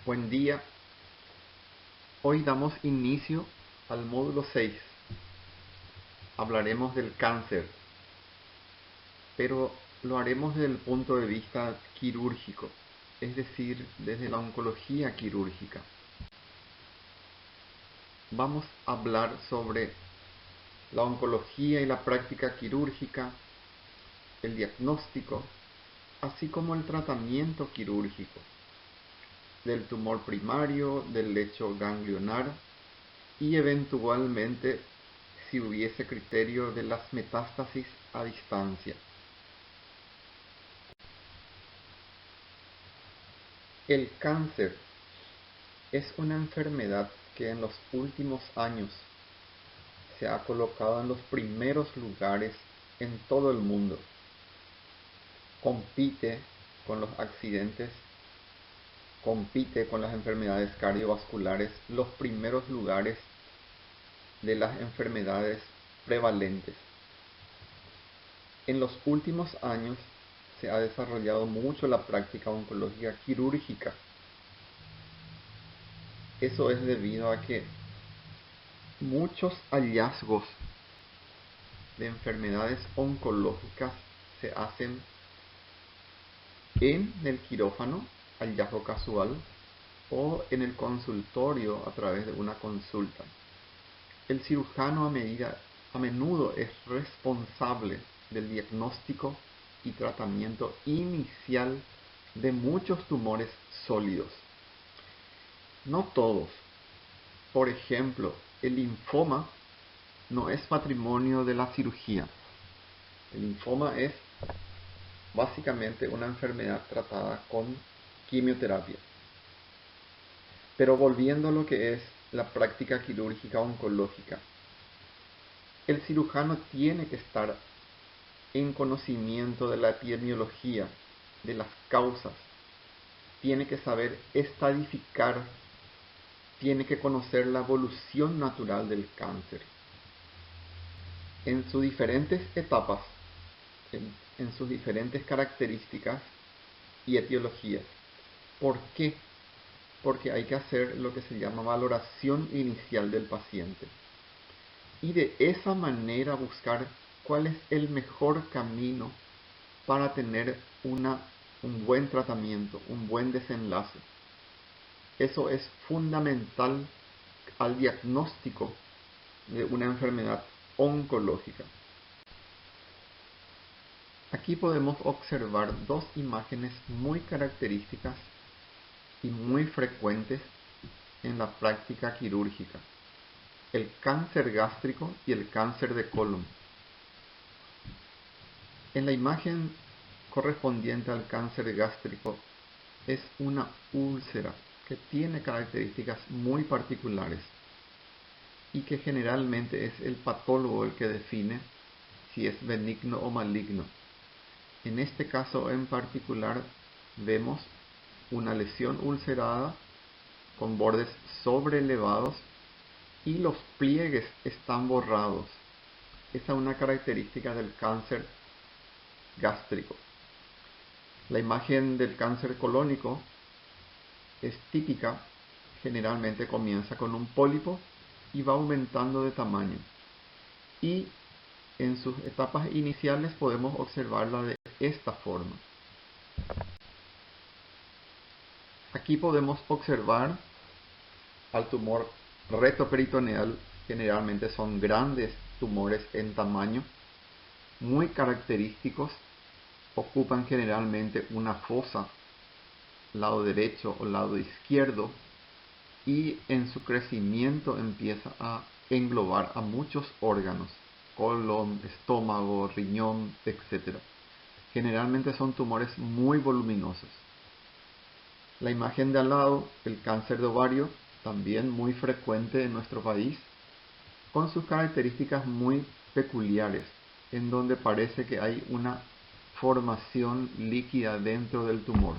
Buen día. Hoy damos inicio al módulo 6. Hablaremos del cáncer, pero lo haremos desde el punto de vista quirúrgico, es decir, desde la oncología quirúrgica. Vamos a hablar sobre la oncología y la práctica quirúrgica, el diagnóstico, así como el tratamiento quirúrgico del tumor primario, del lecho ganglionar y eventualmente si hubiese criterio de las metástasis a distancia. El cáncer es una enfermedad que en los últimos años se ha colocado en los primeros lugares en todo el mundo. Compite con los accidentes, compite con las enfermedades cardiovasculares, los primeros lugares de las enfermedades prevalentes. En los últimos años se ha desarrollado mucho la práctica oncológica quirúrgica. Eso es debido a que muchos hallazgos de enfermedades oncológicas se hacen en el quirófano, hallazgo casual, o en el consultorio a través de una consulta. El cirujano a menudo es responsable del diagnóstico y tratamiento inicial de muchos tumores sólidos. No todos. Por ejemplo, el linfoma no es patrimonio de la cirugía. El linfoma es básicamente una enfermedad tratada con quimioterapia. Pero volviendo a lo que es la práctica quirúrgica oncológica, el cirujano tiene que estar en conocimiento de la epidemiología, de las causas, tiene que saber estadificar, tiene que conocer la evolución natural del cáncer en sus diferentes etapas, en sus diferentes características y etiologías. ¿Por qué? Porque hay que hacer lo que se llama valoración inicial del paciente y de esa manera buscar cuál es el mejor camino para tener un buen tratamiento, un buen desenlace. Eso es fundamental al diagnóstico de una enfermedad oncológica. Aquí podemos observar dos imágenes muy características y muy frecuentes en la práctica quirúrgica: el cáncer gástrico y el cáncer de colon. En la imagen correspondiente al cáncer gástrico es una úlcera que tiene características muy particulares y que generalmente es el patólogo el que define si es benigno o maligno. En este caso en particular vemos una lesión ulcerada con bordes sobreelevados y los pliegues están borrados. Esa es una característica del cáncer gástrico. La imagen del cáncer colónico es típica, generalmente comienza con un pólipo y va aumentando de tamaño. Y en sus etapas iniciales podemos observarla de esta forma. Aquí podemos observar al tumor retroperitoneal. Generalmente son grandes tumores en tamaño, muy característicos, ocupan generalmente una fosa, lado derecho o lado izquierdo, y en su crecimiento empieza a englobar a muchos órganos, colon, estómago, riñón, etc. Generalmente son tumores muy voluminosos. La imagen de al lado, el cáncer de ovario, también muy frecuente en nuestro país, con sus características muy peculiares, en donde parece que hay una formación líquida dentro del tumor.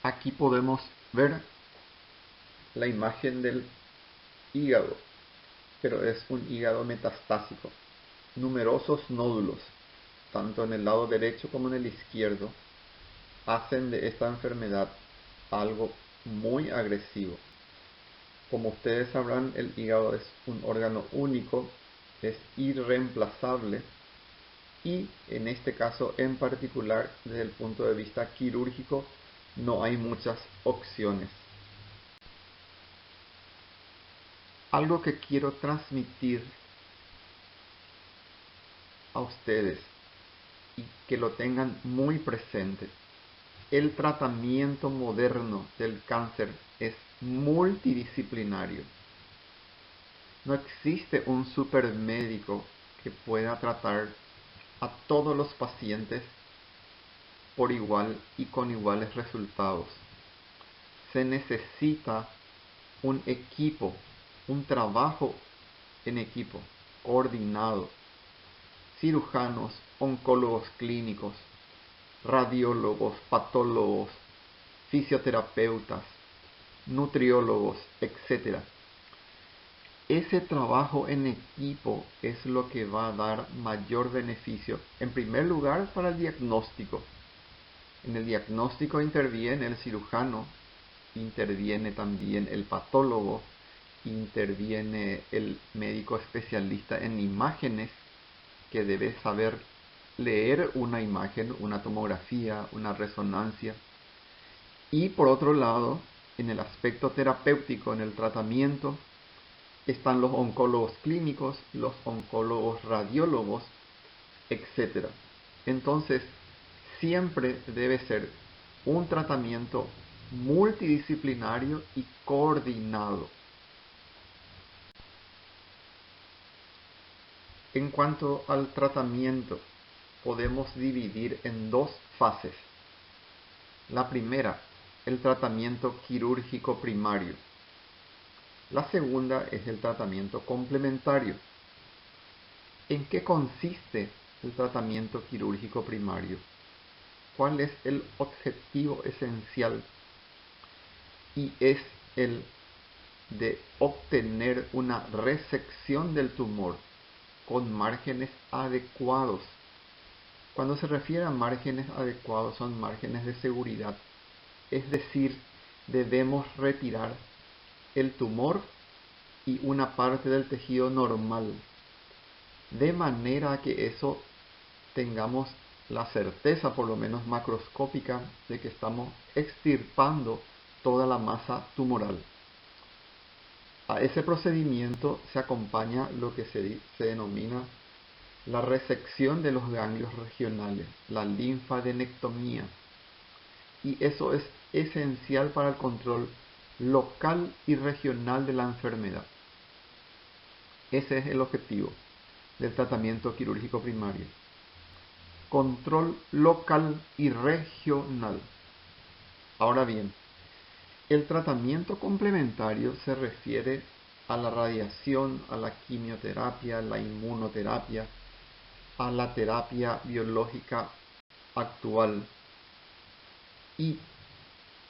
Aquí podemos ver la imagen del hígado, pero es un hígado metastásico. Numerosos nódulos, tanto en el lado derecho como en el izquierdo, hacen de esta enfermedad algo muy agresivo. Como ustedes sabrán, el hígado es un órgano único, es irreemplazable y en este caso en particular, desde el punto de vista quirúrgico, no hay muchas opciones. Algo que quiero transmitir a ustedes y que lo tengan muy presente. El tratamiento moderno del cáncer es multidisciplinario. No existe un supermédico que pueda tratar a todos los pacientes por igual y con iguales resultados. Se necesita un equipo, un trabajo en equipo, coordinado. Cirujanos, oncólogos clínicos, radiólogos, patólogos, fisioterapeutas, nutriólogos, etc. Ese trabajo en equipo es lo que va a dar mayor beneficio, en primer lugar, para el diagnóstico. En el diagnóstico interviene el cirujano, interviene también el patólogo, interviene el médico especialista en imágenes, que debe saber leer una imagen, una tomografía, una resonancia. Y por otro lado, en el aspecto terapéutico, en el tratamiento, están los oncólogos clínicos, los oncólogos radiólogos, etc. Entonces, siempre debe ser un tratamiento multidisciplinario y coordinado. En cuanto al tratamiento, podemos dividir en dos fases. La primera, el tratamiento quirúrgico primario. La segunda es el tratamiento complementario. ¿En qué consiste el tratamiento quirúrgico primario? ¿Cuál es el objetivo esencial? Y es el de obtener una resección del tumor con márgenes adecuados. Cuando se refiere a márgenes adecuados, son márgenes de seguridad. Es decir, debemos retirar el tumor y una parte del tejido normal, de manera que eso tengamos la certeza, por lo menos macroscópica, de que estamos extirpando toda la masa tumoral. A ese procedimiento se acompaña lo que se denomina la resección de los ganglios regionales, la linfadenectomía. Y eso es esencial para el control local y regional de la enfermedad. Ese es el objetivo del tratamiento quirúrgico primario. Control local y regional. Ahora bien, el tratamiento complementario se refiere a la radiación, a la quimioterapia, la inmunoterapia, a la terapia biológica actual. ¿Y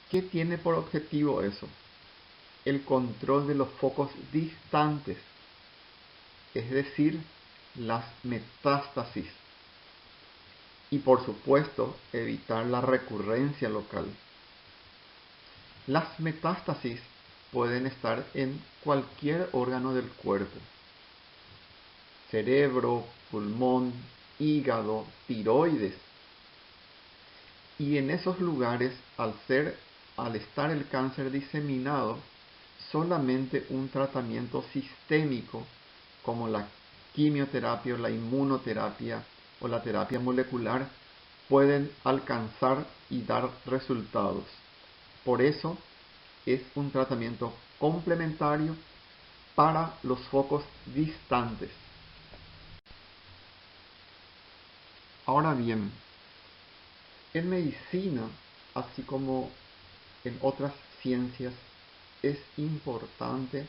qué tiene por objetivo eso? El control de los focos distantes, es decir, las metástasis. Y por supuesto, evitar la recurrencia local. Las metástasis pueden estar en cualquier órgano del cuerpo: cerebro, pulmón, hígado, tiroides. Y en esos lugares, al estar el cáncer diseminado, solamente un tratamiento sistémico como la quimioterapia o la inmunoterapia o la terapia molecular pueden alcanzar y dar resultados. Por eso es un tratamiento complementario para los focos distantes. Ahora bien, en medicina, así como en otras ciencias, es importante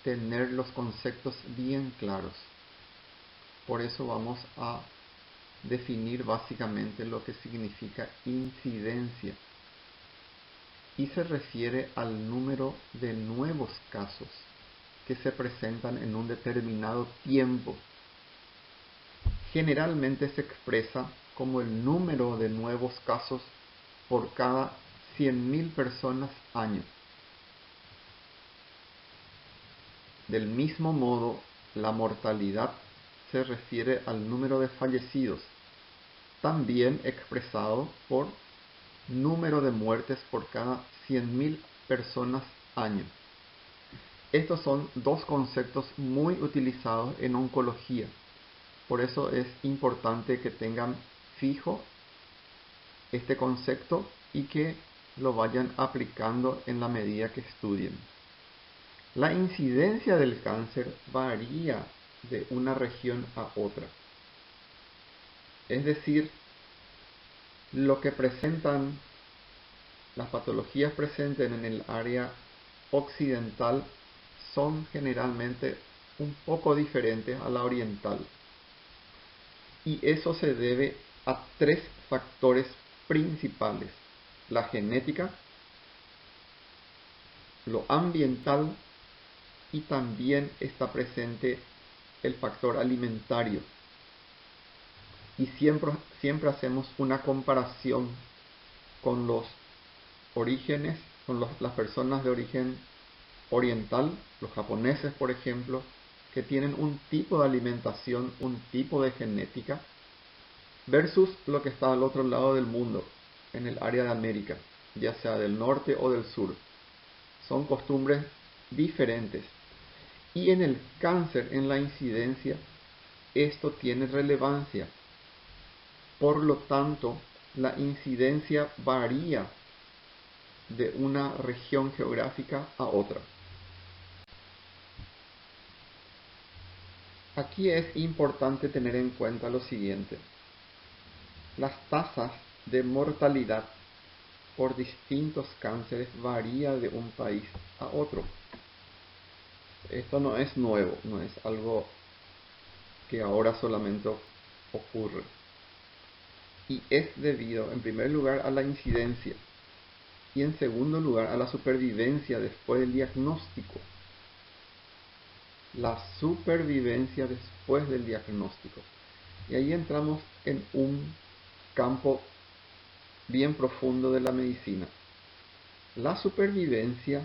tener los conceptos bien claros. Por eso vamos a definir básicamente lo que significa incidencia. Y se refiere al número de nuevos casos que se presentan en un determinado tiempo. Generalmente se expresa como el número de nuevos casos por cada 100.000 personas año. Del mismo modo, la mortalidad se refiere al número de fallecidos, también expresado por número de muertes por cada 100.000 personas año. Estos son dos conceptos muy utilizados en oncología. Por eso es importante que tengan fijo este concepto y que lo vayan aplicando en la medida que estudien. La incidencia del cáncer varía de una región a otra. Es decir, lo que presentan las patologías presentes en el área occidental son generalmente un poco diferentes a la oriental. Y eso se debe a tres factores principales: la genética, lo ambiental y también está presente el factor alimentario. Y siempre hacemos una comparación con los orígenes, con las personas de origen oriental, los japoneses por ejemplo, que tienen un tipo de alimentación, un tipo de genética, versus lo que está al otro lado del mundo, en el área de América, ya sea del norte o del sur. Son costumbres diferentes. Y en el cáncer, en la incidencia, esto tiene relevancia. Por lo tanto, la incidencia varía de una región geográfica a otra. Aquí es importante tener en cuenta lo siguiente: las tasas de mortalidad por distintos cánceres varían de un país a otro. Esto no es nuevo, no es algo que ahora solamente ocurre. Y es debido, en primer lugar, a la incidencia y en segundo lugar a la supervivencia después del diagnóstico. La supervivencia después del diagnóstico. Y ahí entramos en un campo bien profundo de la medicina. La supervivencia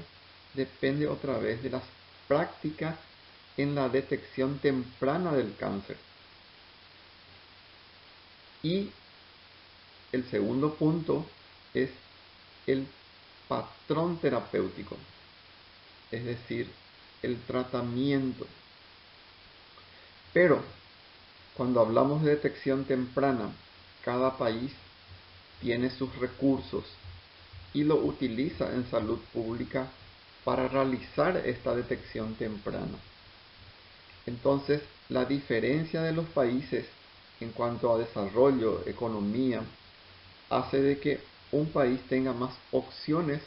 depende otra vez de las prácticas en la detección temprana del cáncer. Y el segundo punto es el patrón terapéutico, es decir, el tratamiento. Pero cuando hablamos de detección temprana, cada país tiene sus recursos y lo utiliza en salud pública para realizar esta detección temprana. Entonces, la diferencia de los países en cuanto a desarrollo, economía, hace de que un país tenga más opciones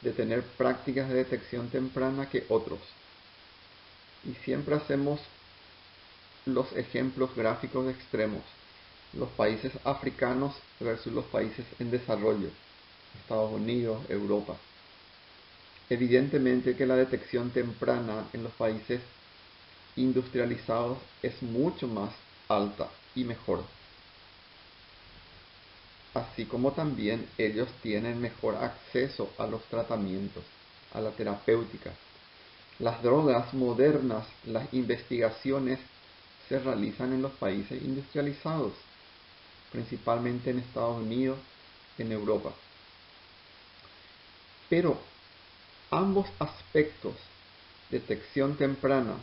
de tener prácticas de detección temprana que otros. Y siempre hacemos los ejemplos gráficos extremos: los países africanos versus los países en desarrollo, Estados Unidos, Europa. Evidentemente que la detección temprana en los países industrializados es mucho más alta y mejor. Así como también ellos tienen mejor acceso a los tratamientos, a la terapéutica. Las drogas modernas, las investigaciones se realizan en los países industrializados, principalmente en Estados Unidos, en Europa. Pero ambos aspectos, detección temprana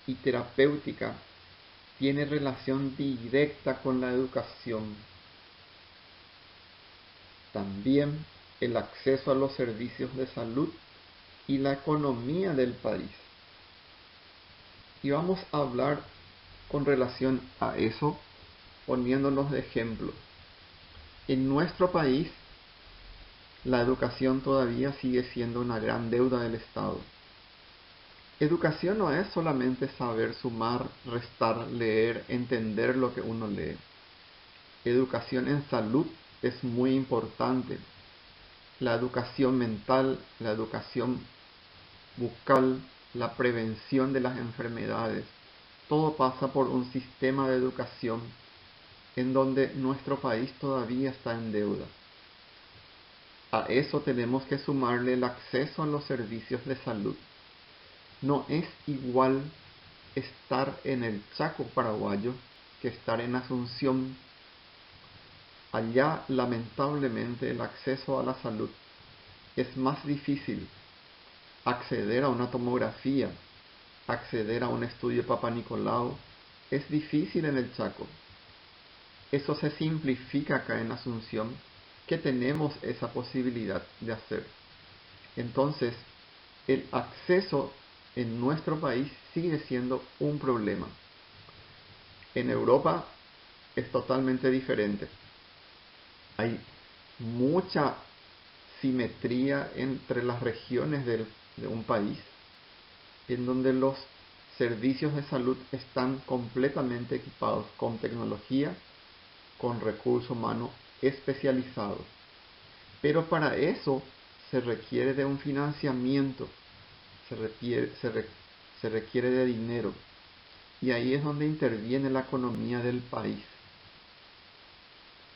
y terapéutica, tienen relación directa con la educación. También el acceso a los servicios de salud y la economía del país. Y vamos a hablar con relación a eso poniéndonos de ejemplo. En nuestro país, la educación todavía sigue siendo una gran deuda del Estado. Educación no es solamente saber sumar, restar, leer, entender lo que uno lee. Educación en salud es muy importante. La educación mental, la educación bucal, la prevención de las enfermedades, todo pasa por un sistema de educación en donde nuestro país todavía está en deuda. A eso tenemos que sumarle el acceso a los servicios de salud. No es igual estar en el Chaco paraguayo que estar en Asunción. Allá, lamentablemente, el acceso a la salud es más difícil. Acceder a una tomografía, acceder a un estudio Papa Nicolau, es difícil en el Chaco. Eso se simplifica acá en Asunción, que tenemos esa posibilidad de hacer. Entonces, el acceso en nuestro país sigue siendo un problema. En Europa es totalmente diferente. Hay mucha simetría entre las regiones de un país, en donde los servicios de salud están completamente equipados con tecnología, con recurso humano especializado. Pero para eso se requiere de un financiamiento, se requiere de dinero. Y ahí es donde interviene la economía del país.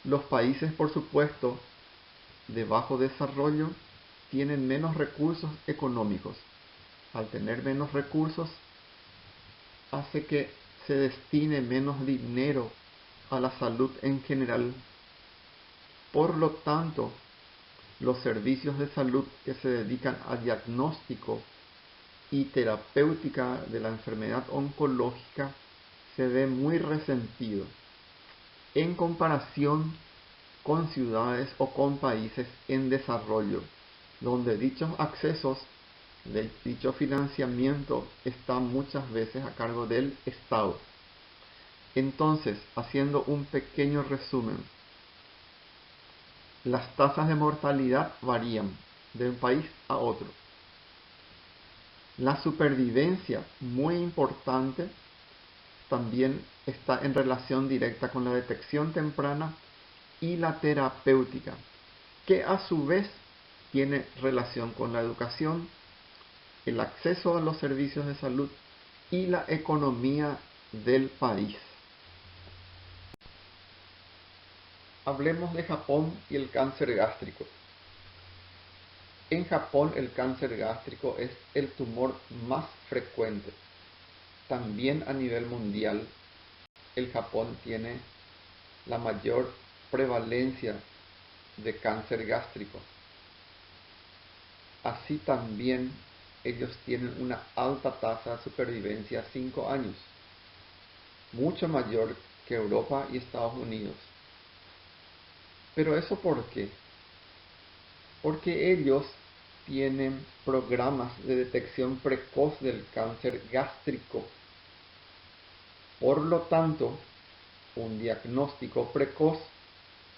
Los países, por supuesto, de bajo desarrollo, tienen menos recursos económicos. Al tener menos recursos, hace que se destine menos dinero a la salud en general. Por lo tanto, los servicios de salud que se dedican a diagnóstico y terapéutica de la enfermedad oncológica se ve muy resentido en comparación con ciudades o con países en desarrollo, donde dichos accesos, dicho financiamiento está muchas veces a cargo del Estado. Entonces, haciendo un pequeño resumen, las tasas de mortalidad varían de un país a otro. La supervivencia, muy importante, también está en relación directa con la detección temprana y la terapéutica, que a su vez tiene relación con la educación, el acceso a los servicios de salud y la economía del país. Hablemos de Japón y el cáncer gástrico. En Japón el cáncer gástrico es el tumor más frecuente. También a nivel mundial, el Japón tiene la mayor prevalencia de cáncer gástrico. Así también ellos tienen una alta tasa de supervivencia a 5 años, mucho mayor que Europa y Estados Unidos. ¿Pero eso por qué? Porque ellos tienen programas de detección precoz del cáncer gástrico. Por lo tanto, un diagnóstico precoz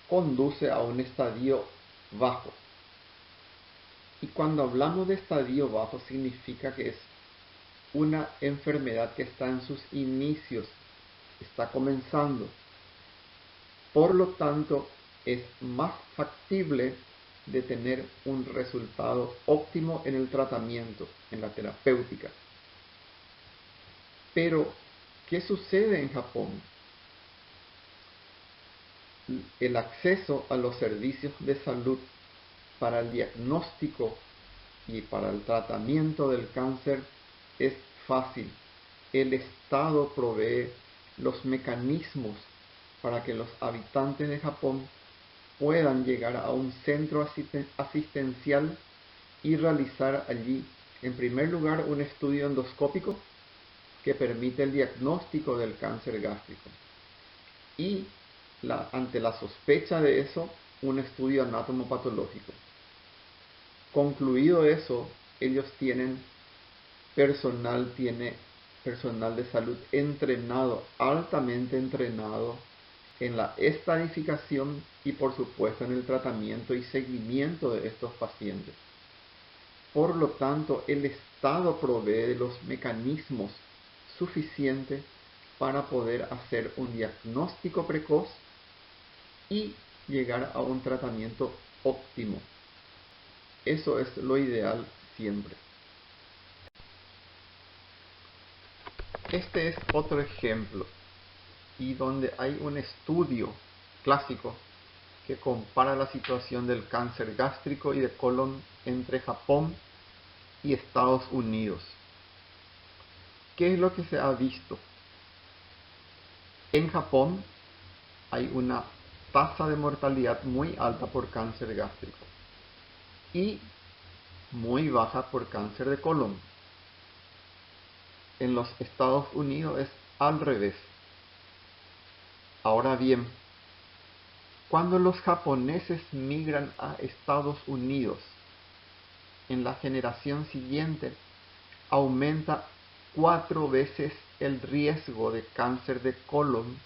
conduce a un estadio bajo. Y cuando hablamos de estadio bajo significa que es una enfermedad que está en sus inicios, está comenzando. Por lo tanto, es más factible de tener un resultado óptimo en el tratamiento, en la terapéutica. Pero, ¿qué sucede en Japón? El acceso a los servicios de salud para el diagnóstico y para el tratamiento del cáncer es fácil. El Estado provee los mecanismos para que los habitantes de Japón puedan llegar a un centro asistencial y realizar allí, en primer lugar, un estudio endoscópico que permite el diagnóstico del cáncer gástrico. Y ante la sospecha de eso, un estudio anatomopatológico. Concluido eso, ellos tienen personal de salud entrenado, altamente entrenado en la estadificación y por supuesto en el tratamiento y seguimiento de estos pacientes. Por lo tanto, el Estado provee de los mecanismos suficientes para poder hacer un diagnóstico precoz y llegar a un tratamiento óptimo. Eso es lo ideal siempre. Este es otro ejemplo y donde hay un estudio clásico que compara la situación del cáncer gástrico y de colon entre Japón y Estados Unidos. ¿Qué es lo que se ha visto? En Japón hay una tasa de mortalidad muy alta por cáncer gástrico y muy baja por cáncer de colon. En los Estados Unidos es al revés. Ahora bien, cuando los japoneses migran a Estados Unidos, en la generación siguiente aumenta 4 veces el riesgo de cáncer de colon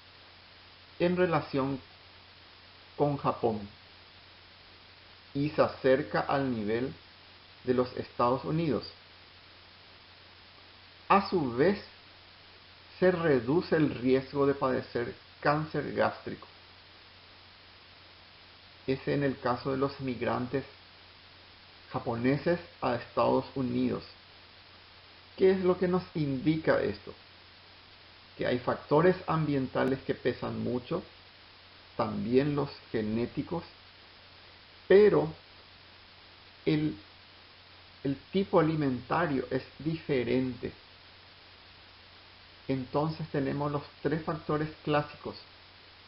en relación con Japón y se acerca al nivel de los Estados Unidos. A su vez, se reduce el riesgo de padecer cáncer gástrico. Es en el caso de los migrantes japoneses a Estados Unidos. ¿Qué es lo que nos indica esto? Que hay factores ambientales que pesan mucho, también los genéticos, pero el tipo alimentario es diferente. Entonces tenemos los 3 factores clásicos: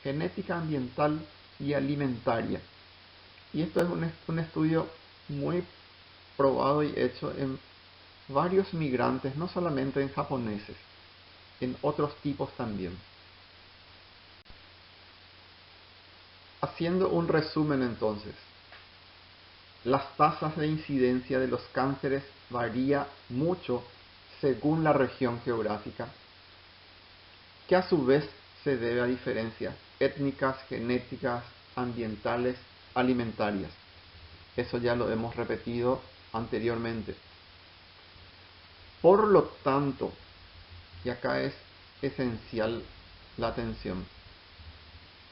genética, ambiental y alimentaria. Y esto es un estudio muy probado y hecho en varios migrantes, no solamente en japoneses, en otros tipos también. Haciendo un resumen entonces, las tasas de incidencia de los cánceres varían mucho según la región geográfica, que a su vez se debe a diferencias étnicas, genéticas, ambientales, alimentarias. Eso ya lo hemos repetido anteriormente. Por lo tanto, y acá es esencial la atención,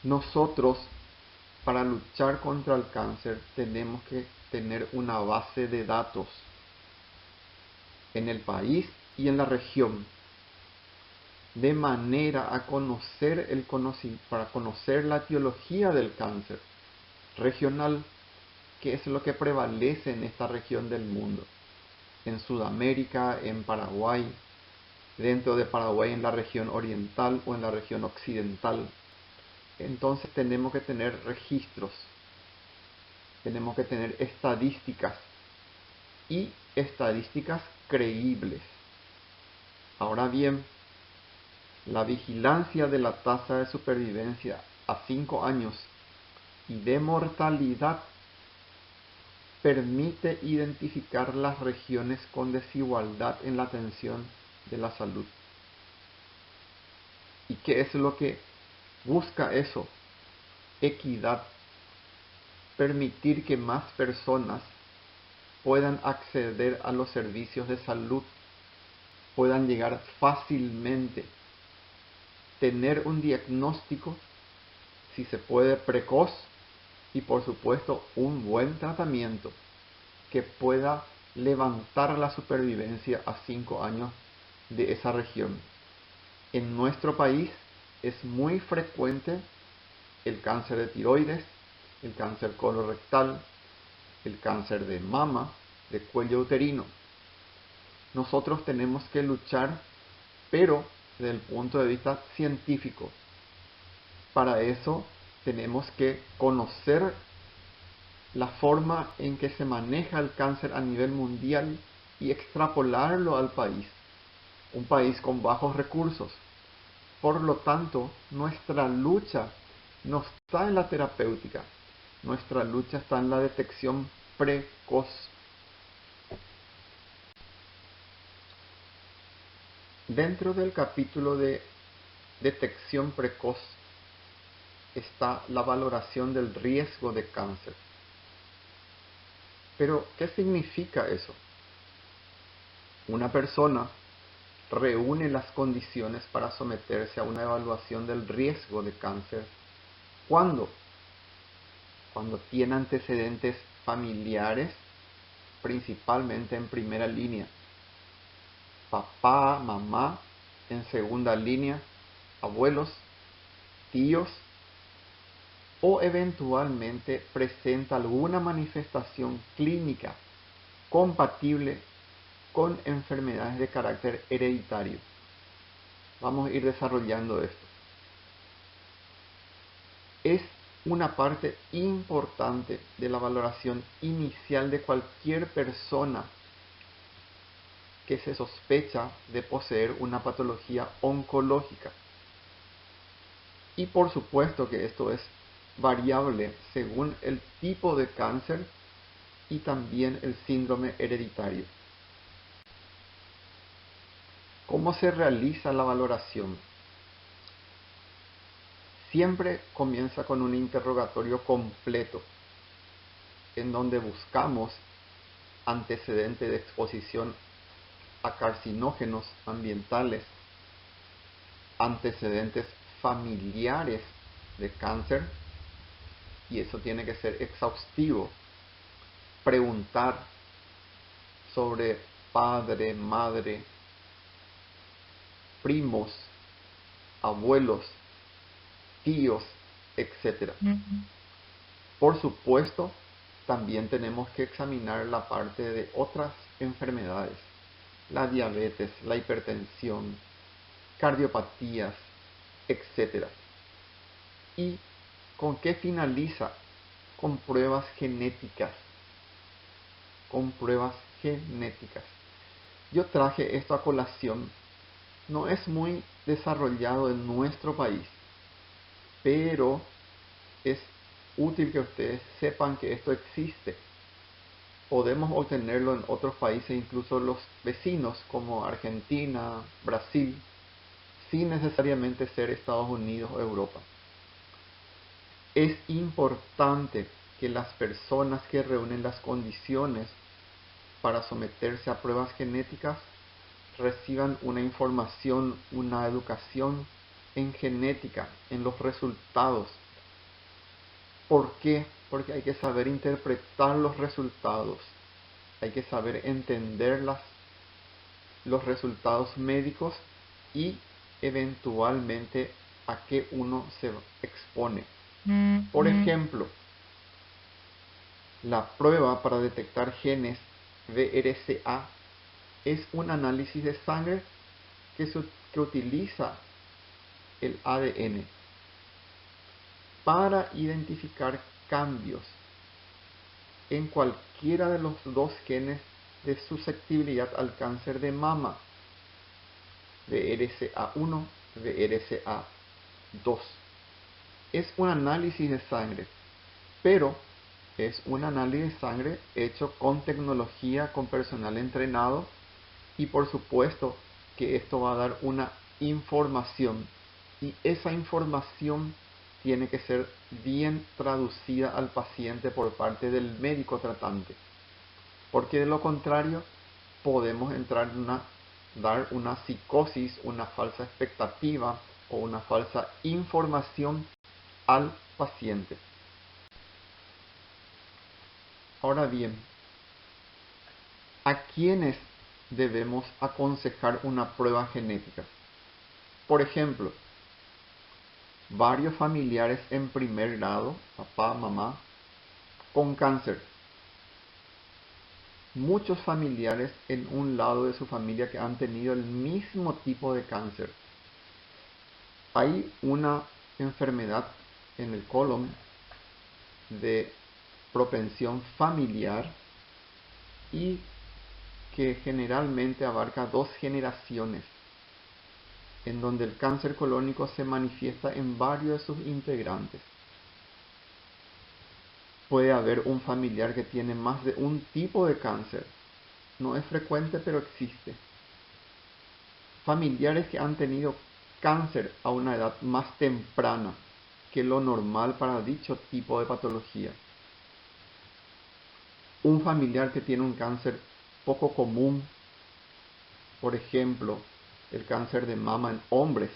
nosotros para luchar contra el cáncer tenemos que tener una base de datos en el país y en la región, de manera a conocer para conocer la etiología del cáncer regional, que es lo que prevalece en esta región del mundo, en Sudamérica, en Paraguay, dentro de Paraguay en la región oriental o en la región occidental. Entonces tenemos que tener registros, tenemos que tener estadísticas y estadísticas creíbles. Ahora bien, la vigilancia de la tasa de supervivencia a 5 años y de mortalidad permite identificar las regiones con desigualdad en la atención de la salud. ¿Y qué es lo que busca eso? Equidad. Permitir que más personas puedan acceder a los servicios de salud, puedan llegar fácilmente, tener un diagnóstico, si se puede, precoz, y por supuesto un buen tratamiento que pueda levantar la supervivencia a 5 años de esa región. En nuestro país es muy frecuente el cáncer de tiroides, el cáncer colorectal, el cáncer de mama, de cuello uterino. Nosotros tenemos que luchar, pero desde el punto de vista científico. Para eso tenemos que conocer la forma en que se maneja el cáncer a nivel mundial y extrapolarlo al país, un país con bajos recursos. Por lo tanto, nuestra lucha no está en la terapéutica, nuestra lucha está en la detección precoz. Dentro del capítulo de detección precoz está la valoración del riesgo de cáncer. Pero, ¿qué significa eso? Una persona reúne las condiciones para someterse a una evaluación del riesgo de cáncer. ¿Cuándo? Cuando tiene antecedentes familiares, principalmente en primera línea. Papá, mamá, en segunda línea, abuelos, tíos, o eventualmente presenta alguna manifestación clínica compatible con enfermedades de carácter hereditario. Vamos a ir desarrollando esto. Es una parte importante de la valoración inicial de cualquier persona que se sospecha de poseer una patología oncológica. Y por supuesto que esto es variable según el tipo de cáncer y también el síndrome hereditario. ¿Cómo se realiza la valoración? Siempre comienza con un interrogatorio completo, en donde buscamos antecedente de exposición a carcinógenos ambientales, antecedentes familiares de cáncer, y eso tiene que ser exhaustivo. Preguntar sobre padre, madre, primos, abuelos, tíos, etc. Por supuesto, también tenemos que examinar la parte de otras enfermedades, la diabetes, la hipertensión, cardiopatías, etc. ¿Y con qué finaliza? Con pruebas genéticas. Con pruebas genéticas. Yo traje esto a colación. No es muy desarrollado en nuestro país, pero es útil que ustedes sepan que esto existe. Podemos obtenerlo en otros países, incluso los vecinos como Argentina, Brasil, sin necesariamente ser Estados Unidos o Europa. Es importante que las personas que reúnen las condiciones para someterse a pruebas genéticas reciban una información, una educación en genética, en los resultados. ¿Por qué? Porque hay que saber interpretar los resultados, hay que saber entender los resultados médicos y eventualmente a qué uno se expone. Por ejemplo, la prueba para detectar genes BRCA es un análisis de sangre que utiliza el ADN para identificar cambios en cualquiera de los dos genes de susceptibilidad al cáncer de mama, BRCA1, BRCA2. Es un análisis de sangre, pero es un análisis de sangre hecho con tecnología, con personal entrenado, y por supuesto que esto va a dar una información, y esa información tiene que ser bien traducida al paciente por parte del médico tratante, porque de lo contrario podemos entrar en dar una psicosis, una falsa expectativa o una falsa información al paciente. Ahora bien, ¿a quiénes debemos aconsejar una prueba genética? Por ejemplo, varios familiares en primer grado, papá, mamá, con cáncer. Muchos familiares en un lado de su familia que han tenido el mismo tipo de cáncer. Hay una enfermedad en el colon de propensión familiar y que generalmente abarca 2 generaciones, en donde el cáncer colónico se manifiesta en varios de sus integrantes. Puede haber un familiar que tiene más de un tipo de cáncer. No es frecuente, pero existe. Familiares que han tenido cáncer a una edad más temprana que lo normal para dicho tipo de patología. Un familiar que tiene un cáncer poco común, por ejemplo, el cáncer de mama en hombres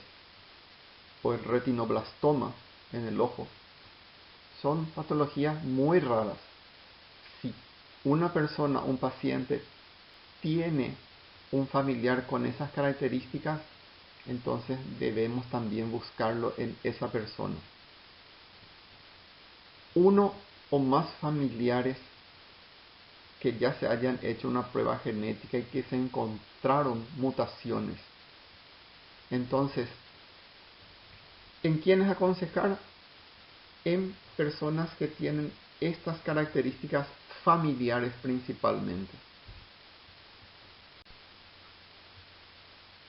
o el retinoblastoma en el ojo, son patologías muy raras. Si una persona, un paciente, tiene un familiar con esas características, entonces debemos también buscarlo en esa persona. uno o más familiares que ya se hayan hecho una prueba genética y que se encontraron mutaciones. Entonces, ¿en quiénes aconsejar? En personas que tienen estas características familiares principalmente.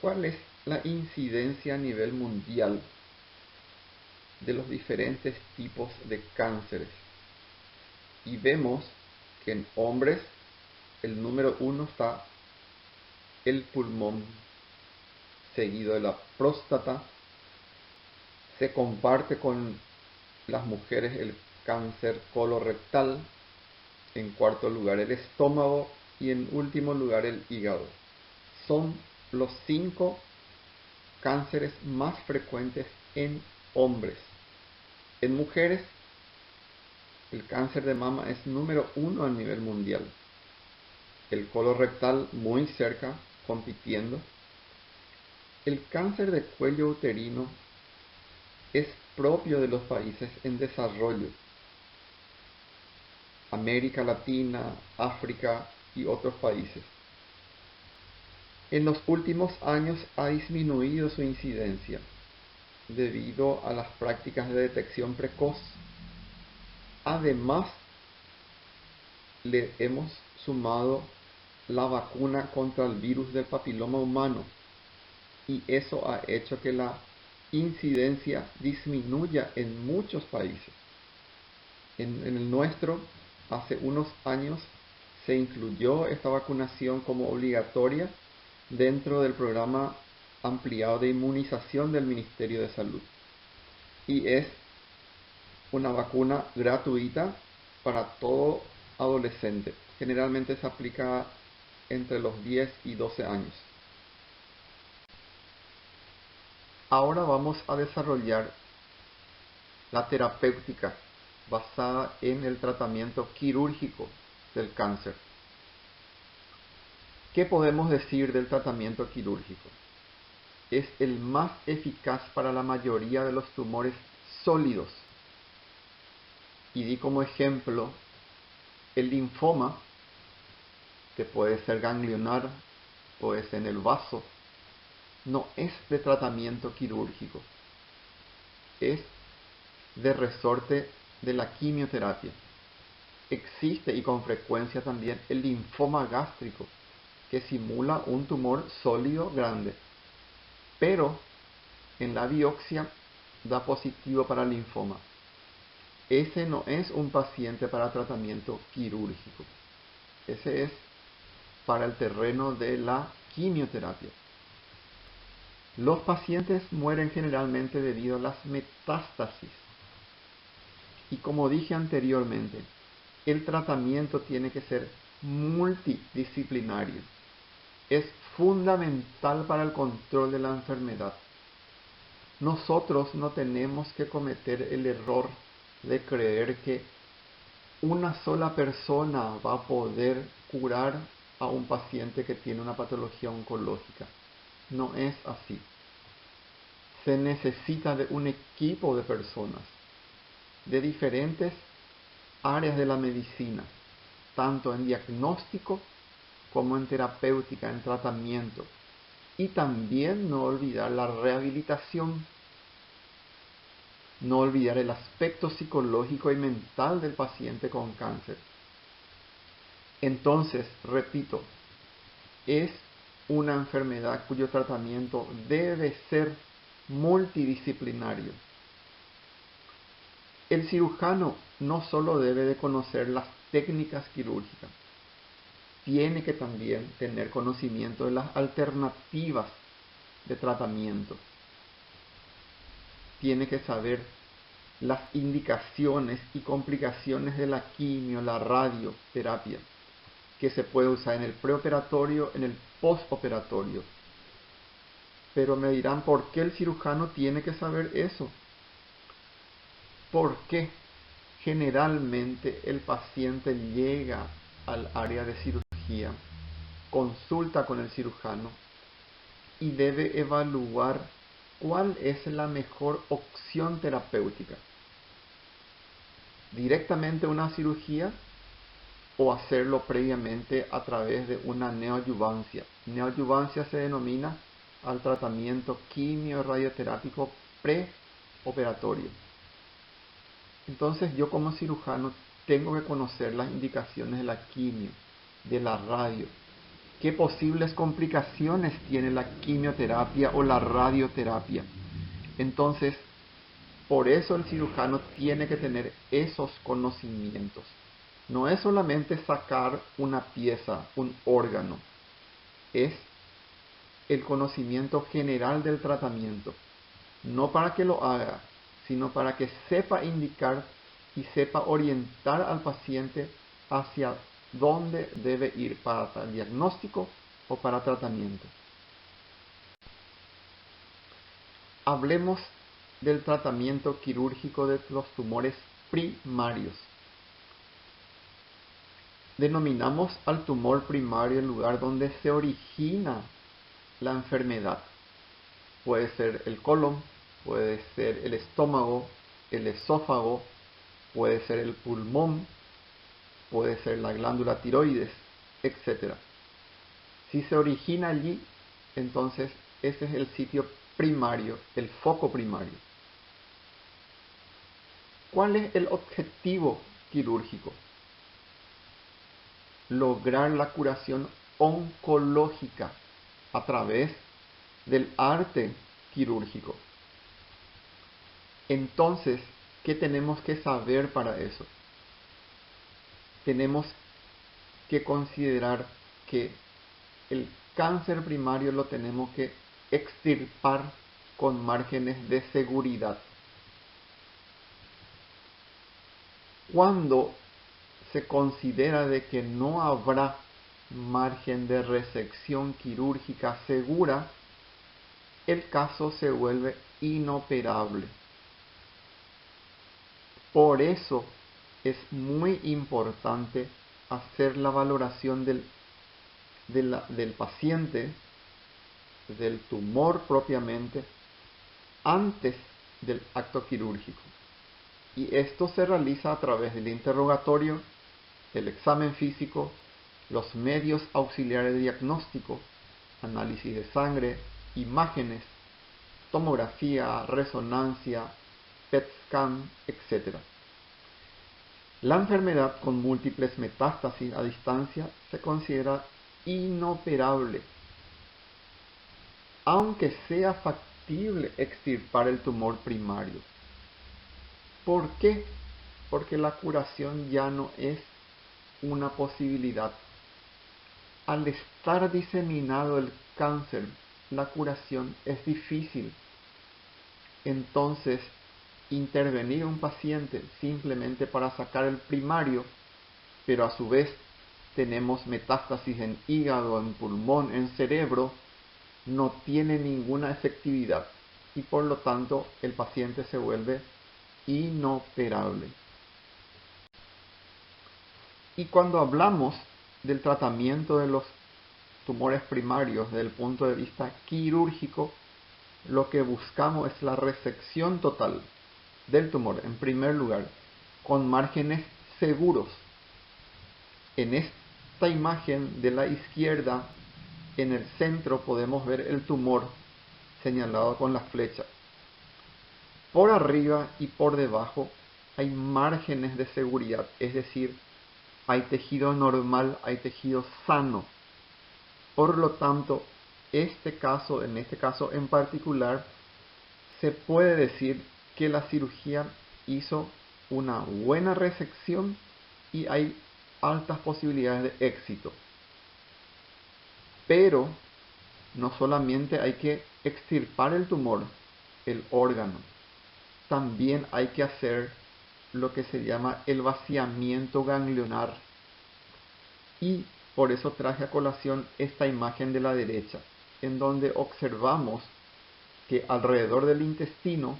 ¿Cuál es la incidencia a nivel mundial de los diferentes tipos de cánceres? Y vemos que en hombres el número 1 está el pulmón, seguido de la próstata. Se comparte con las mujeres el cáncer colorectal, en cuarto lugar el estómago y en último lugar el hígado. Son los 5 cánceres más frecuentes en hombres. En mujeres, el cáncer de mama es número 1 a nivel mundial. El colorectal muy cerca, compitiendo. El cáncer de cuello uterino es propio de los países en desarrollo. América Latina, África y otros países. En los últimos años ha disminuido su incidencia debido a las prácticas de detección precoz. Además, le hemos sumado la vacuna contra el virus del papiloma humano y eso ha hecho que la incidencia disminuya en muchos países. En el nuestro, hace unos años, se incluyó esta vacunación como obligatoria dentro del programa ampliado de inmunización del Ministerio de Salud. Y es una vacuna gratuita para todo adolescente. Generalmente se aplica entre los 10 y 12 años. Ahora vamos a desarrollar la terapéutica basada en el tratamiento quirúrgico del cáncer. ¿Qué podemos decir del tratamiento quirúrgico? Es el más eficaz para la mayoría de los tumores sólidos. Y di como ejemplo el linfoma, que puede ser ganglionar, puede ser en el vaso, no es de tratamiento quirúrgico, es de resorte de la quimioterapia. Existe y con frecuencia también el linfoma gástrico, que simula un tumor sólido grande, pero en la biopsia da positivo para el linfoma. Ese no es un paciente para tratamiento quirúrgico, ese es para el terreno de la quimioterapia. Los pacientes mueren generalmente debido a las metástasis. Y como dije anteriormente, el tratamiento tiene que ser multidisciplinario. Es fundamental para el control de la enfermedad. Nosotros no tenemos que cometer el error de creer que una sola persona va a poder curar a un paciente que tiene una patología oncológica. No es así. Se necesita de un equipo de personas de diferentes áreas de la medicina, tanto en diagnóstico como en terapéutica, en tratamiento. Y también no olvidar la rehabilitación, no olvidar el aspecto psicológico y mental del paciente con cáncer. Entonces, repito, es una enfermedad cuyo tratamiento debe ser multidisciplinario. El cirujano no solo debe de conocer las técnicas quirúrgicas, tiene que también tener conocimiento de las alternativas de tratamiento. Tiene que saber las indicaciones y complicaciones de la quimio, la radioterapia, que se puede usar en el preoperatorio, en el postoperatorio. Pero me dirán, ¿por qué el cirujano tiene que saber eso? Porque generalmente el paciente llega al área de cirugía, consulta con el cirujano y debe evaluar cuál es la mejor opción terapéutica. directamente una cirugía o hacerlo previamente a través de una neoadyuvancia. Neoadyuvancia se denomina al tratamiento quimio-radioterápico preoperatorio. Entonces yo como cirujano tengo que conocer las indicaciones de la quimio, de la radio, qué posibles complicaciones tiene la quimioterapia o la radioterapia. Entonces, por eso el cirujano tiene que tener esos conocimientos. No es solamente sacar una pieza, un órgano, es el conocimiento general del tratamiento. No para que lo haga, sino para que sepa indicar y sepa orientar al paciente hacia dónde debe ir para diagnóstico o para tratamiento. Hablemos del tratamiento quirúrgico de los tumores primarios. Denominamos al tumor primario el lugar donde se origina la enfermedad. Puede ser el colon, puede ser el estómago, el esófago, puede ser el pulmón, puede ser la glándula tiroides, etc. Si se origina allí, entonces ese es el sitio primario, el foco primario. ¿Cuál es el objetivo quirúrgico? Lograr la curación oncológica a través del arte quirúrgico. Entonces, ¿qué tenemos que saber para eso? Tenemos que considerar que el cáncer primario lo tenemos que extirpar con márgenes de seguridad. Cuando se considera de que no habrá margen de resección quirúrgica segura, el caso se vuelve inoperable. Por eso es muy importante hacer la valoración del paciente, del tumor propiamente, antes del acto quirúrgico. Y esto se realiza a través del interrogatorio, el examen físico, los medios auxiliares de diagnóstico, análisis de sangre, imágenes, tomografía, resonancia, PET scan, etc. La enfermedad con múltiples metástasis a distancia se considera inoperable, aunque sea factible extirpar el tumor primario. ¿Por qué? Porque la curación ya no es una posibilidad. Al estar diseminado el cáncer, la curación es difícil. Entonces, intervenir un paciente simplemente para sacar el primario, pero a su vez tenemos metástasis en hígado, en pulmón, en cerebro, no tiene ninguna efectividad y por lo tanto el paciente se vuelve inoperable. Y cuando hablamos del tratamiento de los tumores primarios desde el punto de vista quirúrgico, lo que buscamos es la resección total del tumor, en primer lugar, con márgenes seguros. En esta imagen de la izquierda, en el centro podemos ver el tumor señalado con la flecha. Por arriba y por debajo hay márgenes de seguridad, es decir, hay tejido normal, hay tejido sano. Por lo tanto, en este caso en particular, se puede decir que la cirugía hizo una buena resección y hay altas posibilidades de éxito. Pero no solamente hay que extirpar el tumor, el órgano, también hay que hacer lo que se llama el vaciamiento ganglionar. Y por eso traje a colación esta imagen de la derecha, en donde observamos que alrededor del intestino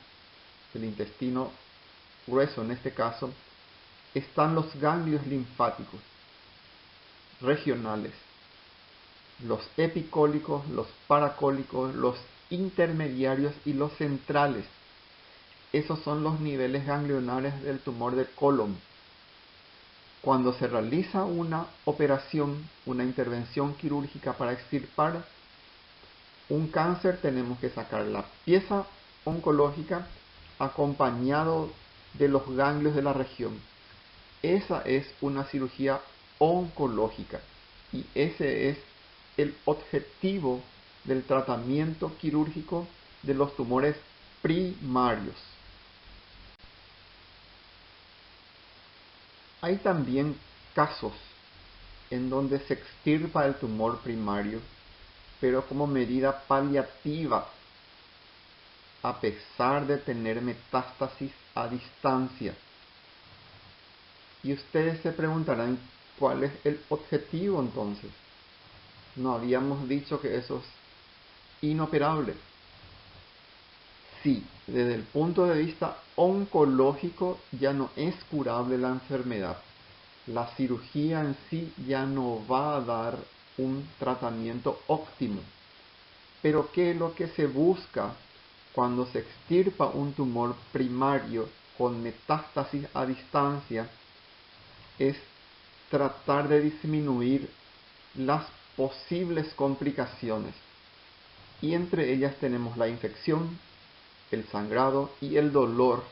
grueso en este caso, están los ganglios linfáticos regionales, los epicólicos, los paracólicos, los intermediarios y los centrales. Esos son los niveles ganglionares del tumor de colon. Cuando se realiza una operación, una intervención quirúrgica para extirpar un cáncer, tenemos que sacar la pieza oncológica acompañado de los ganglios de la región. Esa es una cirugía oncológica y ese es el objetivo del tratamiento quirúrgico de los tumores primarios. Hay también casos en donde se extirpa el tumor primario, pero como medida paliativa, a pesar de tener metástasis a distancia. Y ustedes se preguntarán, ¿cuál es el objetivo entonces? ¿No habíamos dicho que eso es inoperable? Sí, desde el punto de vista oncológico ya no es curable la enfermedad. La cirugía en sí ya no va a dar un tratamiento óptimo. Pero ¿qué es lo que se busca cuando se extirpa un tumor primario con metástasis a distancia? Es tratar de disminuir las posibles complicaciones. Y entre ellas tenemos la infección, el sangrado y el dolor.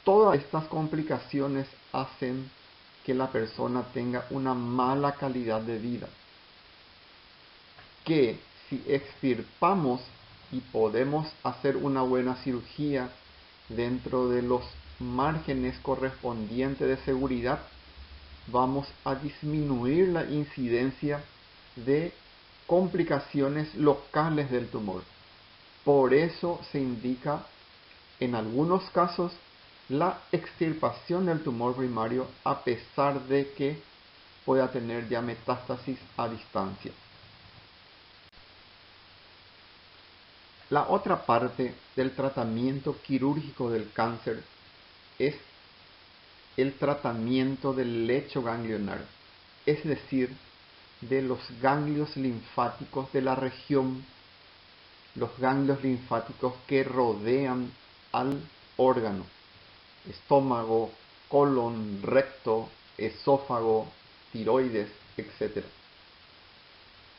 Todas estas complicaciones hacen que la persona tenga una mala calidad de vida. Que si extirpamos y podemos hacer una buena cirugía dentro de los márgenes correspondientes de seguridad, vamos a disminuir la incidencia de complicaciones locales del tumor. Por eso se indica en algunos casos la extirpación del tumor primario a pesar de que pueda tener ya metástasis a distancia. La otra parte del tratamiento quirúrgico del cáncer es el tratamiento del lecho ganglionar, es decir, de los ganglios linfáticos de la región, los ganglios linfáticos que rodean al órgano, estómago, colon, recto, esófago, tiroides, etc.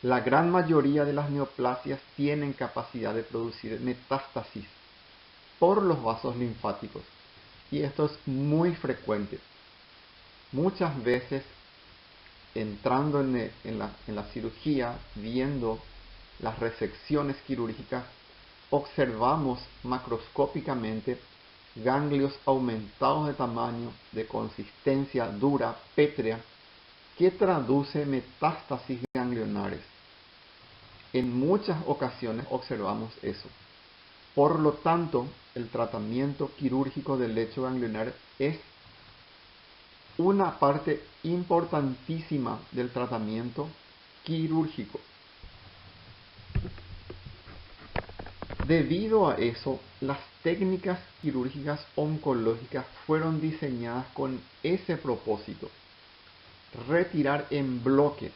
La gran mayoría de las neoplasias tienen capacidad de producir metástasis por los vasos linfáticos y esto es muy frecuente. Muchas veces entrando en la cirugía, viendo las resecciones quirúrgicas, observamos macroscópicamente ganglios aumentados de tamaño, de consistencia dura, pétrea, que traduce metástasis ganglionares. En muchas ocasiones observamos eso. Por lo tanto, el tratamiento quirúrgico del lecho ganglionar es una parte importantísima del tratamiento quirúrgico. Debido a eso, las técnicas quirúrgicas oncológicas fueron diseñadas con ese propósito: retirar en bloque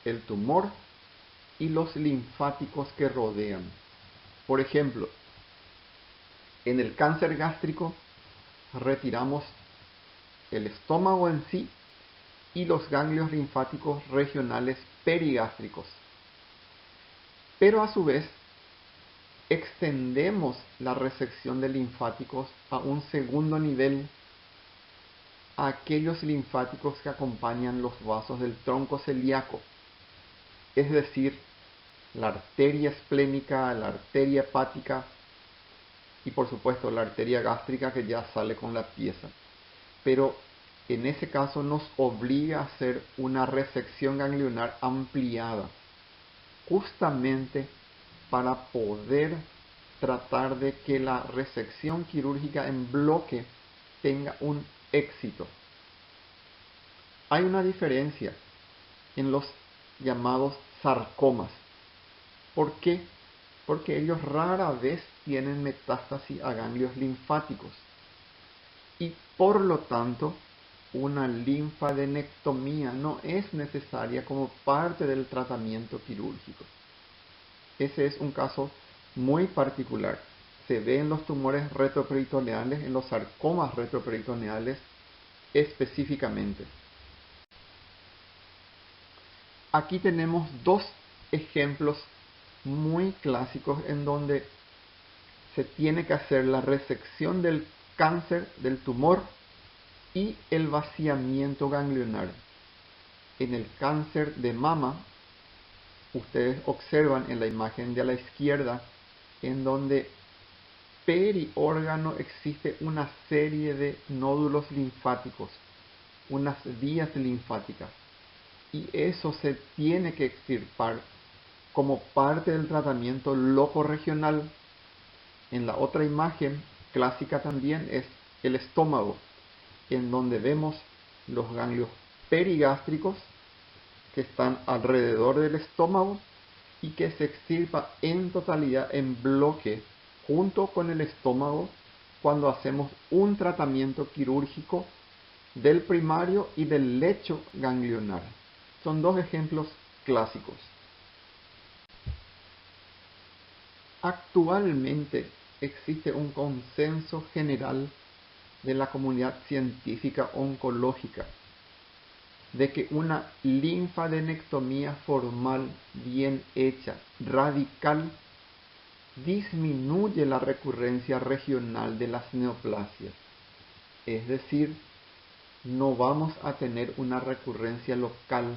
el tumor y los linfáticos que rodean. Por ejemplo, en el cáncer gástrico retiramos el estómago en sí y los ganglios linfáticos regionales perigástricos. Pero a su vez, extendemos la resección de linfáticos a un segundo nivel, a aquellos linfáticos que acompañan los vasos del tronco celíaco, es decir, la arteria esplénica, la arteria hepática y por supuesto la arteria gástrica que ya sale con la pieza. Pero en ese caso nos obliga a hacer una resección ganglionar ampliada, justamente para poder tratar de que la resección quirúrgica en bloque tenga un éxito. Hay una diferencia en los llamados sarcomas. ¿Por qué? Porque ellos rara vez tienen metástasis a ganglios linfáticos y por lo tanto una linfadenectomía no es necesaria como parte del tratamiento quirúrgico. Ese es un caso muy particular. se ve en los tumores retroperitoneales, en los sarcomas retroperitoneales específicamente. Aquí tenemos dos ejemplos muy clásicos en donde se tiene que hacer la resección del cáncer, del tumor, y el vaciamiento ganglionar. En el cáncer de mama, ustedes observan en la imagen de a la izquierda, en donde periórgano existe una serie de nódulos linfáticos, unas vías linfáticas, y eso se tiene que extirpar como parte del tratamiento locorregional. En la otra imagen clásica también es el estómago, en donde vemos los ganglios perigástricos que están alrededor del estómago y que se extirpa en totalidad, en bloque, junto con el estómago, cuando hacemos un tratamiento quirúrgico del primario y del lecho ganglionar. Son dos ejemplos clásicos. Actualmente existe un consenso general de la comunidad científica oncológica de que una linfadenectomía formal bien hecha, radical, disminuye la recurrencia regional de las neoplasias. Es decir, no vamos a tener una recurrencia local.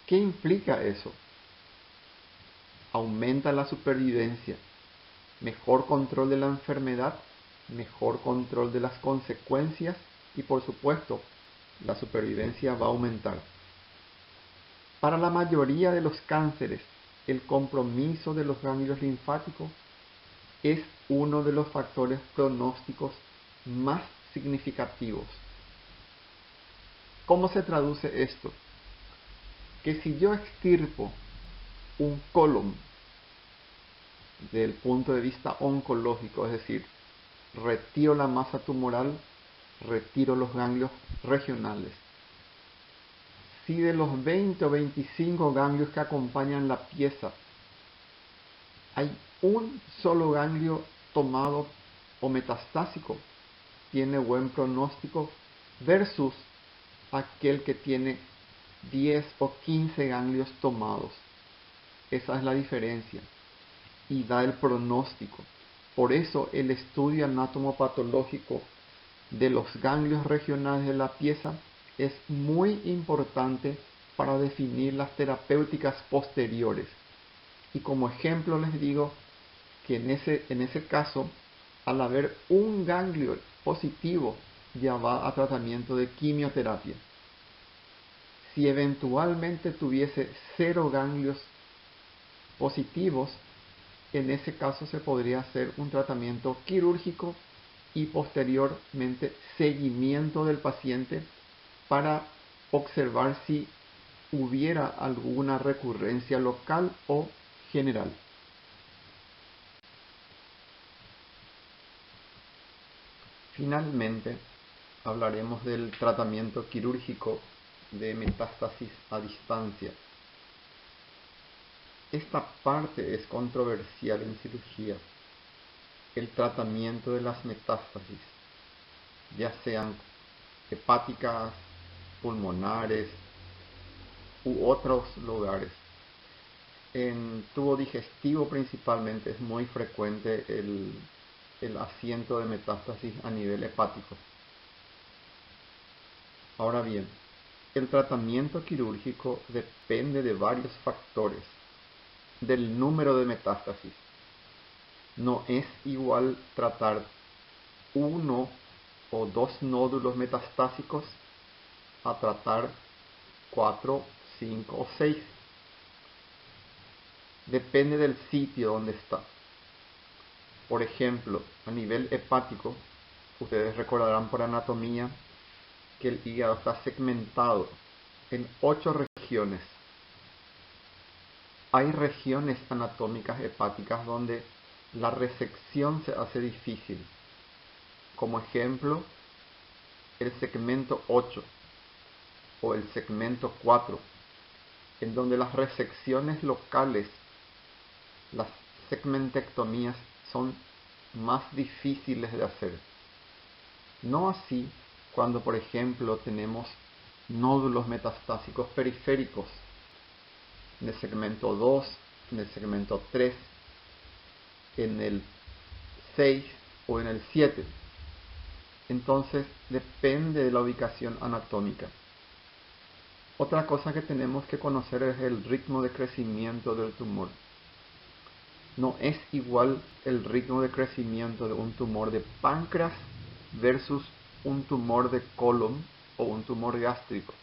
¿Qué implica eso? Aumenta la supervivencia, mejor control de la enfermedad, mejor control de las consecuencias y, por supuesto, la supervivencia va a aumentar. Para la mayoría de los cánceres, el compromiso de los ganglios linfáticos es uno de los factores pronósticos más significativos. ¿Cómo se traduce esto? Que si yo extirpo un colon desde el punto de vista oncológico, es decir, retiro la masa tumoral, retiro los ganglios regionales. Si de los 20 o 25 ganglios que acompañan la pieza hay un solo ganglio tomado o metastásico, tiene buen pronóstico versus aquel que tiene 10 o 15 ganglios tomados. Esa es la diferencia y da el pronóstico. Por eso el estudio anatomopatológico de los ganglios regionales de la pieza es muy importante para definir las terapéuticas posteriores. Y como ejemplo les digo que en ese caso, al haber un ganglio positivo, ya va a tratamiento de quimioterapia. Si eventualmente tuviese 0 ganglios positivos, en ese caso se podría hacer un tratamiento quirúrgico y posteriormente seguimiento del paciente para observar si hubiera alguna recurrencia local o general. Finalmente, hablaremos del tratamiento quirúrgico de metástasis a distancia. Esta parte es controversial en cirugía. El tratamiento de las metástasis, ya sean hepáticas, pulmonares u otros lugares. En tubo digestivo principalmente es muy frecuente el asiento de metástasis a nivel hepático. Ahora bien, el tratamiento quirúrgico depende de varios factores, del número de metástasis. No es igual tratar 1 o 2 nódulos metastásicos a tratar 4, 5 o 6. Depende del sitio donde está. Por ejemplo, a nivel hepático, ustedes recordarán por anatomía que el hígado está segmentado en 8 regiones. Hay regiones anatómicas hepáticas donde la resección se hace difícil. Como ejemplo, el segmento 8 o el segmento 4, en donde las resecciones locales, las segmentectomías, son más difíciles de hacer. No así cuando, por ejemplo, tenemos nódulos metastásicos periféricos en el segmento 2, en el segmento 3, en el 6 o en el 7. Entonces depende de la ubicación anatómica. Otra cosa que tenemos que conocer es el ritmo de crecimiento del tumor. No es igual el ritmo de crecimiento de un tumor de páncreas versus un tumor de colon o un tumor gástrico.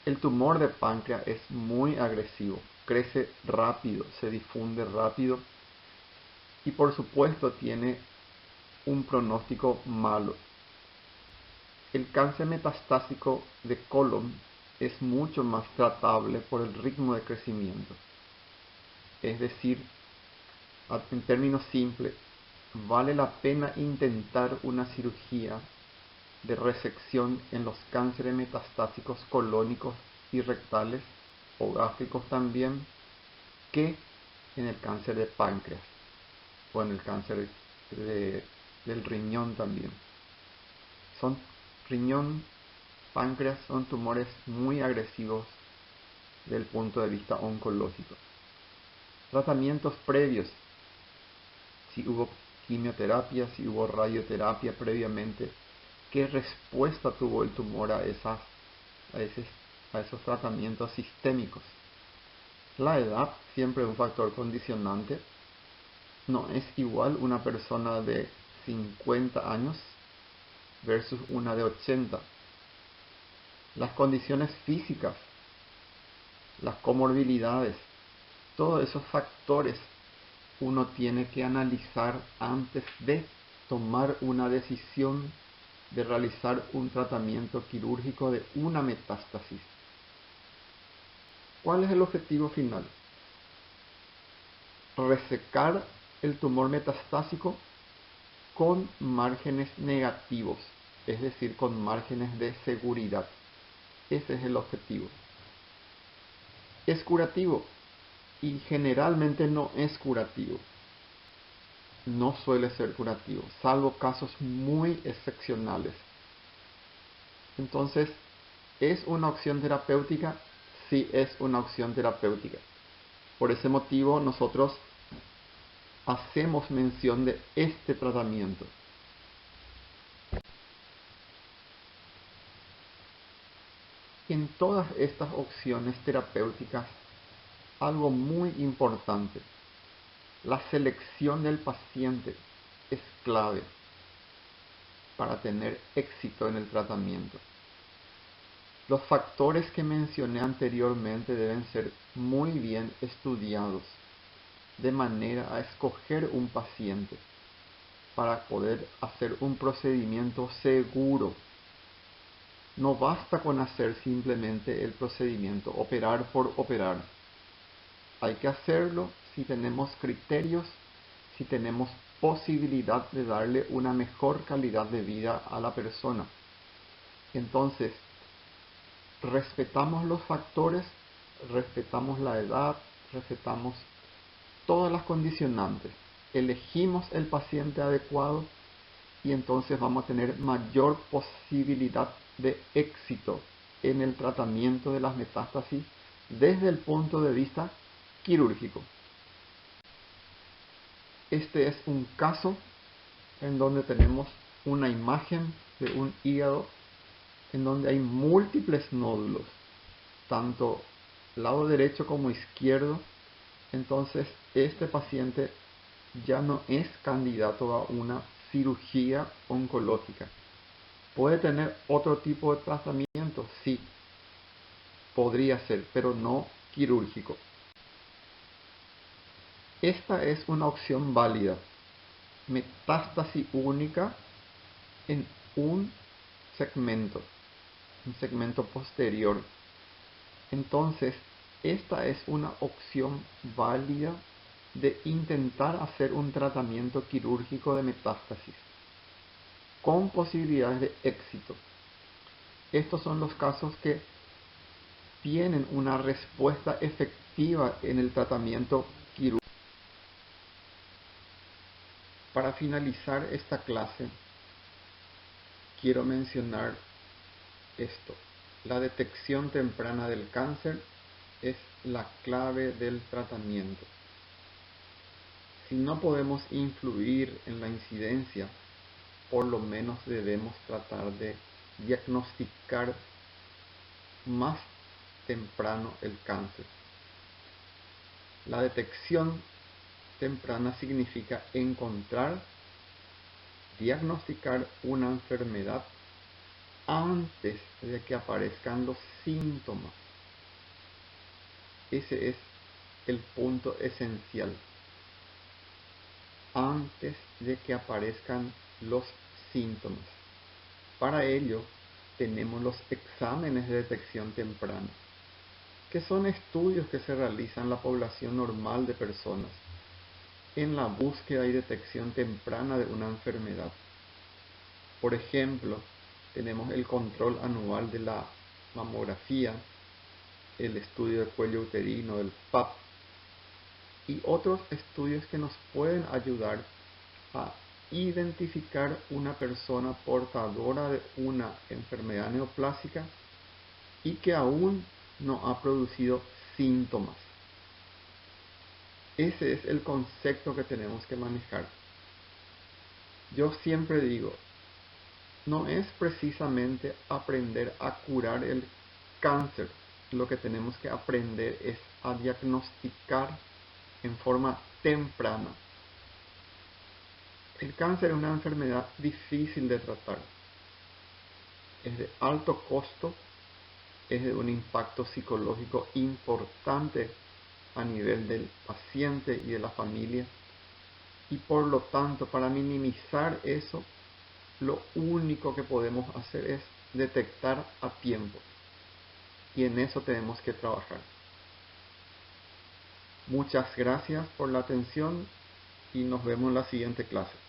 El tumor de páncreas es muy agresivo, crece rápido, se difunde rápido y por supuesto tiene un pronóstico malo. El cáncer metastásico de colon es mucho más tratable por el ritmo de crecimiento. Es decir, en términos simples, vale la pena intentar una cirugía de resección en los cánceres metastásicos colónicos y rectales o gástricos también que en el cáncer de páncreas o en el cáncer del riñón también. Riñón, páncreas son tumores muy agresivos desde el punto de vista oncológico. Tratamientos previos: si hubo quimioterapia, si hubo radioterapia previamente, qué respuesta tuvo el tumor a esos tratamientos sistémicos. La edad siempre es un factor condicionante. No es igual una persona de 50 años versus una de 80. Las condiciones físicas, las comorbilidades, todos esos factores uno tiene que analizar antes de tomar una decisión de realizar un tratamiento quirúrgico de una metástasis. ¿Cuál es el objetivo final? Resecar el tumor metastásico con márgenes negativos, es decir, con márgenes de seguridad. Ese es el objetivo. ¿Es curativo? Y generalmente no es curativo. No suele ser curativo, salvo casos muy excepcionales. Entonces, ¿es una opción terapéutica? Sí, es una opción terapéutica. Por ese motivo, nosotros hacemos mención de este tratamiento. En todas estas opciones terapéuticas, algo muy importante: la selección del paciente es clave para tener éxito en el tratamiento. Los factores que mencioné anteriormente deben ser muy bien estudiados de manera a escoger un paciente para poder hacer un procedimiento seguro. No basta con hacer simplemente el procedimiento, operar por operar. Hay que hacerlo si tenemos criterios, si tenemos posibilidad de darle una mejor calidad de vida a la persona. Entonces, respetamos los factores, respetamos la edad, respetamos todas las condicionantes, elegimos el paciente adecuado y entonces vamos a tener mayor posibilidad de éxito en el tratamiento de las metástasis desde el punto de vista quirúrgico. Este es un caso en donde tenemos una imagen de un hígado en donde hay múltiples nódulos, tanto lado derecho como izquierdo. Entonces este paciente ya no es candidato a una cirugía oncológica. ¿Puede tener otro tipo de tratamiento? Sí, podría ser, pero no quirúrgico. Esta es una opción válida: metástasis única en un segmento posterior. Entonces, esta es una opción válida de intentar hacer un tratamiento quirúrgico de metástasis con posibilidades de éxito. Estos son los casos que tienen una respuesta efectiva en el tratamiento quirúrgico. Para finalizar esta clase, quiero mencionar esto. La detección temprana del cáncer es la clave del tratamiento. Si no podemos influir en la incidencia, por lo menos debemos tratar de diagnosticar más temprano el cáncer. La detección temprana significa encontrar, diagnosticar una enfermedad antes de que aparezcan los síntomas. Ese es el punto esencial. Antes de que aparezcan los síntomas. Para ello, tenemos los exámenes de detección temprana, que son estudios que se realizan en la población normal de personas en la búsqueda y detección temprana de una enfermedad. Por ejemplo, tenemos el control anual de la mamografía, el estudio de cuello uterino, el PAP, y otros estudios que nos pueden ayudar a identificar una persona portadora de una enfermedad neoplásica y que aún no ha producido síntomas. Ese es el concepto que tenemos que manejar. Yo siempre digo, no es precisamente aprender a curar el cáncer. Lo que tenemos que aprender es a diagnosticar en forma temprana. El cáncer es una enfermedad difícil de tratar. Es de alto costo, es de un impacto psicológico importante a nivel del paciente y de la familia. Y por lo tanto, para minimizar eso, lo único que podemos hacer es detectar a tiempo. Y en eso tenemos que trabajar. Muchas gracias por la atención y nos vemos en la siguiente clase.